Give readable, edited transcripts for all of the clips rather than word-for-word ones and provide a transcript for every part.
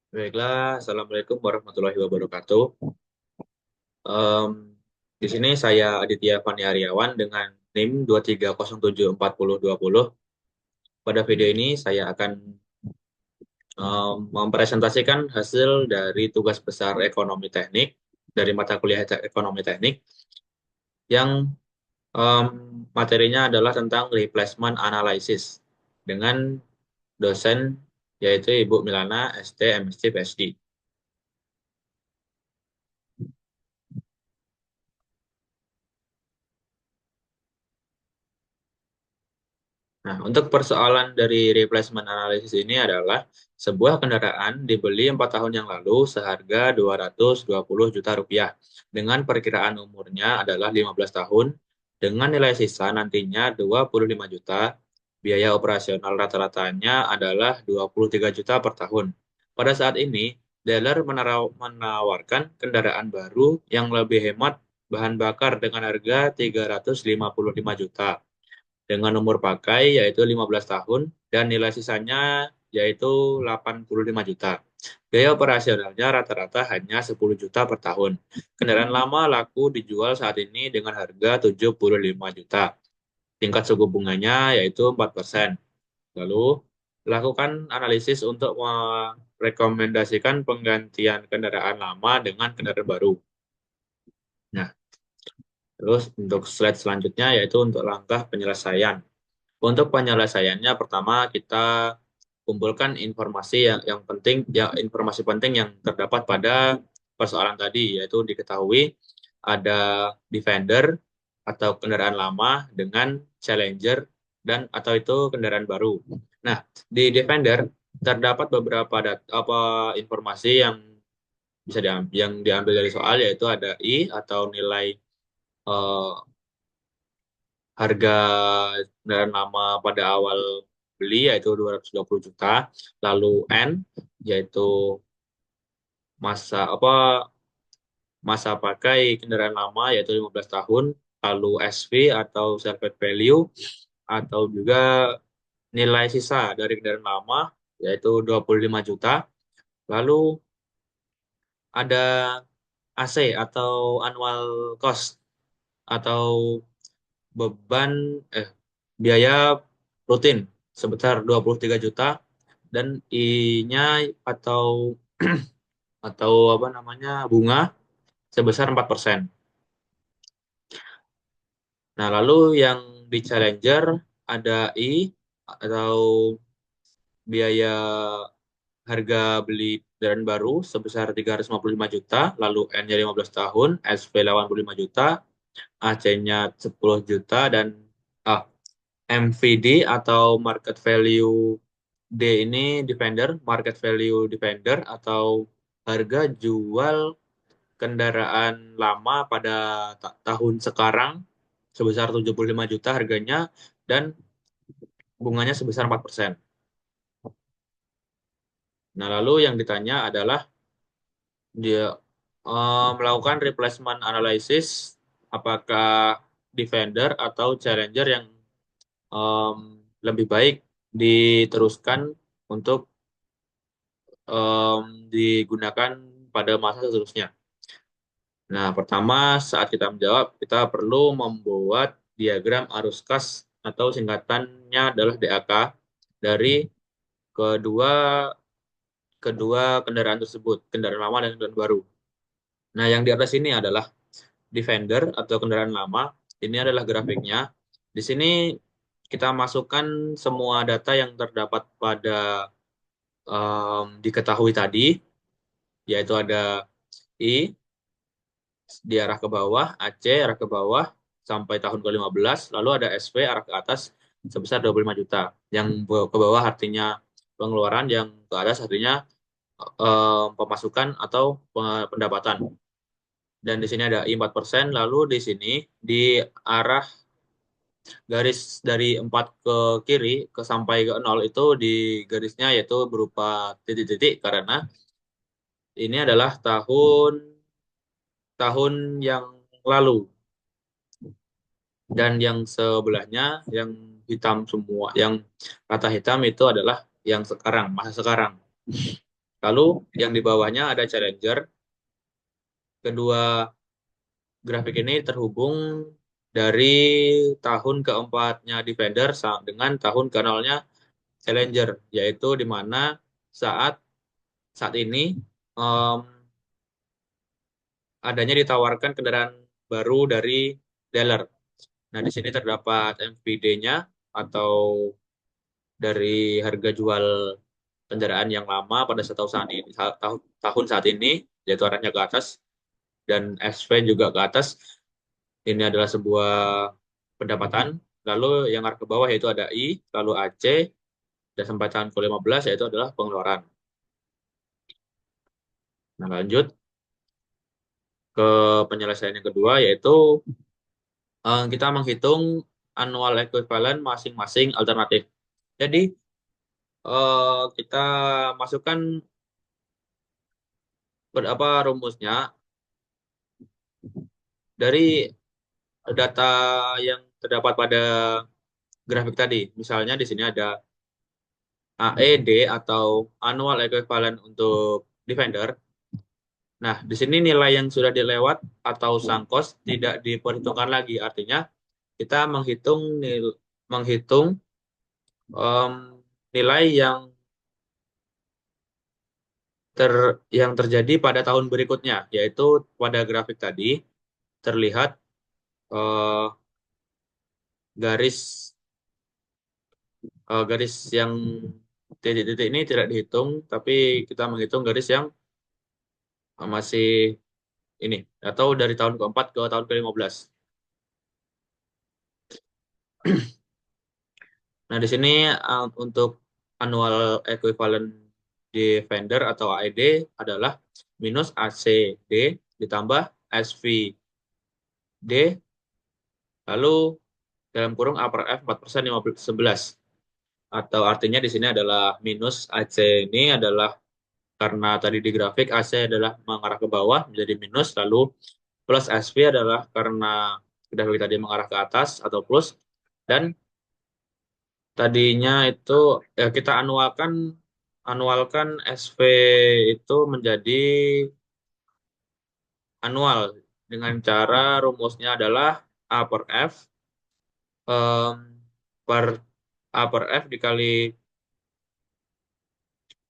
Baiklah, Assalamualaikum warahmatullahi wabarakatuh. Em, di sini saya Aditya Fani Aryawan dengan NIM 230742020. Pada video ini saya akan mempresentasikan hasil dari tugas besar ekonomi teknik dari mata kuliah ekonomi teknik yang em, materinya adalah tentang replacement analysis dengan dosen yaitu Ibu Milana ST MSc PhD. Nah, untuk persoalan dari replacement analysis ini adalah sebuah kendaraan dibeli 4 tahun yang lalu seharga 220 juta rupiah dengan perkiraan umurnya adalah 15 tahun dengan nilai sisa nantinya 25 juta. Biaya operasional rata-ratanya adalah 23 juta per tahun. Pada saat ini, dealer menawarkan kendaraan baru yang lebih hemat bahan bakar dengan harga 355 juta dengan umur pakai yaitu 15 tahun dan nilai sisanya yaitu 85 juta. Biaya operasionalnya rata-rata hanya 10 juta per tahun. Kendaraan lama laku dijual saat ini dengan harga 75 juta. Tingkat suku bunganya yaitu 4%. Lalu, lakukan analisis untuk merekomendasikan penggantian kendaraan lama dengan kendaraan baru. Nah, terus untuk slide selanjutnya yaitu untuk langkah penyelesaian. Untuk penyelesaiannya pertama kita kumpulkan informasi yang penting ya informasi penting yang terdapat pada persoalan tadi yaitu diketahui ada Defender atau kendaraan lama dengan Challenger dan atau itu kendaraan baru. Nah, di Defender terdapat beberapa informasi yang yang diambil dari soal yaitu ada I atau nilai eh, harga kendaraan lama pada awal beli yaitu 220 juta, lalu N yaitu masa pakai kendaraan lama yaitu 15 tahun, lalu SV atau salvage value atau juga nilai sisa dari kendaraan lama yaitu 25 juta, lalu ada AC atau annual cost atau beban biaya rutin sebesar 23 juta dan I-nya atau apa namanya bunga sebesar 4%. Nah, lalu yang di Challenger ada I atau biaya harga beli kendaraan baru sebesar 355 juta, lalu N-nya 15 tahun, SV 85 juta, AC-nya 10 juta dan ah, MVD atau market value D ini Defender, market value Defender atau harga jual kendaraan lama pada tahun sekarang sebesar 75 juta harganya dan bunganya sebesar 4%. Nah, lalu yang ditanya adalah dia melakukan replacement analysis apakah Defender atau Challenger yang em, lebih baik diteruskan untuk digunakan pada masa seterusnya. Nah, pertama saat kita menjawab, kita perlu membuat diagram arus kas atau singkatannya adalah DAK dari kedua kedua kendaraan tersebut, kendaraan lama dan kendaraan baru. Nah, yang di atas ini adalah Defender atau kendaraan lama. Ini adalah grafiknya. Di sini kita masukkan semua data yang terdapat pada diketahui tadi, yaitu ada I di arah ke bawah, AC arah ke bawah sampai tahun ke-15, lalu ada SV arah ke atas sebesar 25 juta. Yang ke bawah artinya pengeluaran, yang ke atas artinya pemasukan atau pendapatan. Dan di sini ada I 4%, lalu di sini di arah garis dari 4 ke kiri ke sampai ke 0 itu di garisnya yaitu berupa titik-titik karena ini adalah tahun tahun yang lalu dan yang sebelahnya yang hitam semua, yang rata hitam itu adalah yang sekarang, masa sekarang. Lalu yang di bawahnya ada Challenger. Kedua grafik ini terhubung dari tahun keempatnya Defender dengan tahun ke-0-nya Challenger, yaitu di mana saat saat ini em, adanya ditawarkan kendaraan baru dari dealer. Nah, di sini terdapat MVD-nya atau dari harga jual kendaraan yang lama pada tahun saat ini, yaitu arahnya ke atas, dan SV juga ke atas. Ini adalah sebuah pendapatan. Lalu yang arah ke bawah yaitu ada I, lalu AC, dan sampai tahun ke-15 yaitu adalah pengeluaran. Nah, lanjut ke penyelesaian yang kedua yaitu kita menghitung annual equivalent masing-masing alternatif. Jadi kita masukkan berapa rumusnya dari data yang terdapat pada grafik tadi. Misalnya di sini ada AED atau annual equivalent untuk Defender. Nah, di sini nilai yang sudah dilewat atau sunk cost tidak diperhitungkan lagi. Artinya kita menghitung em, nilai ter, yang terjadi pada tahun berikutnya, yaitu pada grafik tadi terlihat eh, garis garis yang titik-titik ini tidak dihitung, tapi kita menghitung garis yang masih ini atau dari tahun keempat ke tahun ke-15. Nah, di sini untuk annual equivalent Defender atau AED adalah minus ACD ditambah SVD lalu dalam kurung upper F 4% 11. Atau artinya di sini adalah minus AC ini adalah karena tadi di grafik AC adalah mengarah ke bawah menjadi minus, lalu plus SV adalah karena grafik tadi mengarah ke atas atau plus, dan tadinya itu ya kita anualkan SV itu menjadi anual dengan cara rumusnya adalah A per F em, per A per F dikali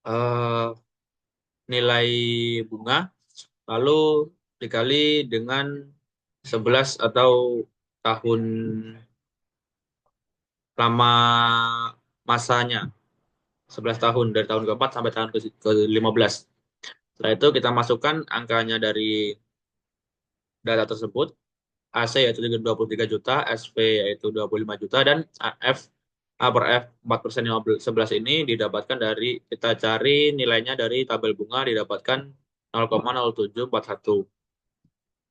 eh, nilai bunga lalu dikali dengan 11 atau tahun lama masanya, 11 tahun dari tahun keempat sampai tahun ke-15. Setelah itu kita masukkan angkanya dari data tersebut. AC yaitu 23 juta, SV yaitu 25 juta, dan AF A per F 4% 11 ini didapatkan dari, kita cari nilainya dari tabel bunga, didapatkan 0,0741.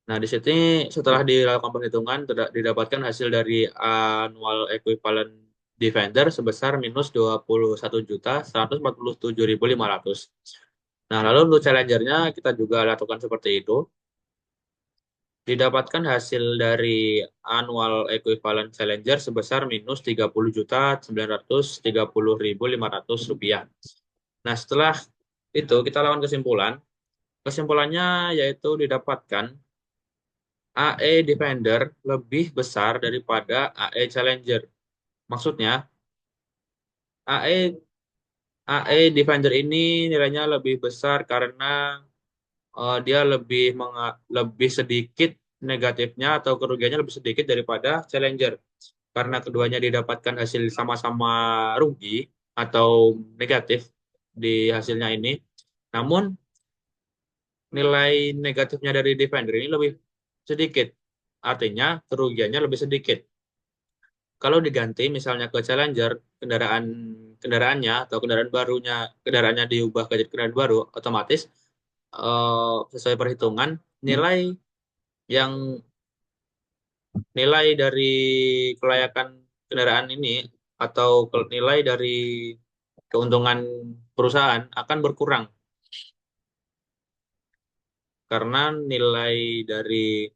Nah, di sini setelah dilakukan perhitungan didapatkan hasil dari annual equivalent Defender sebesar minus 21.147.500. Nah, lalu untuk challengernya kita juga lakukan seperti itu. Didapatkan hasil dari annual equivalent challenger sebesar minus 30.930.500 rupiah. Nah, setelah itu kita lakukan kesimpulan. Kesimpulannya yaitu didapatkan AE Defender lebih besar daripada AE Challenger. Maksudnya, AE AE Defender ini nilainya lebih besar karena dia lebih sedikit negatifnya atau kerugiannya lebih sedikit daripada Challenger. Karena keduanya didapatkan hasil sama-sama rugi atau negatif di hasilnya ini. Namun nilai negatifnya dari Defender ini lebih sedikit. Artinya kerugiannya lebih sedikit. Kalau diganti misalnya ke Challenger, kendaraannya atau kendaraannya diubah ke kendaraan baru, otomatis sesuai perhitungan nilai yang nilai dari kelayakan kendaraan ini atau nilai dari keuntungan perusahaan akan berkurang karena nilai dari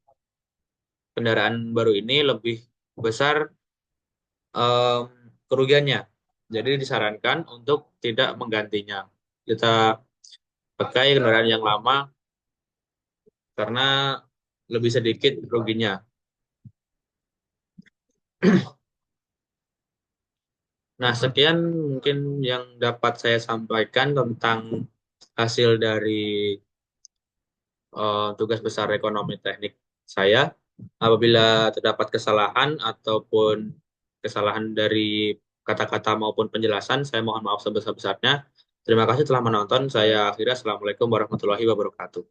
kendaraan baru ini lebih besar em, kerugiannya. Jadi disarankan untuk tidak menggantinya. Kita pakai kendaraan yang lama karena lebih sedikit ruginya. Nah, sekian mungkin yang dapat saya sampaikan tentang hasil dari tugas besar ekonomi teknik saya. Apabila terdapat kesalahan ataupun kesalahan dari kata-kata maupun penjelasan, saya mohon maaf sebesar-besarnya. Terima kasih telah menonton. Saya akhirnya Assalamualaikum warahmatullahi wabarakatuh.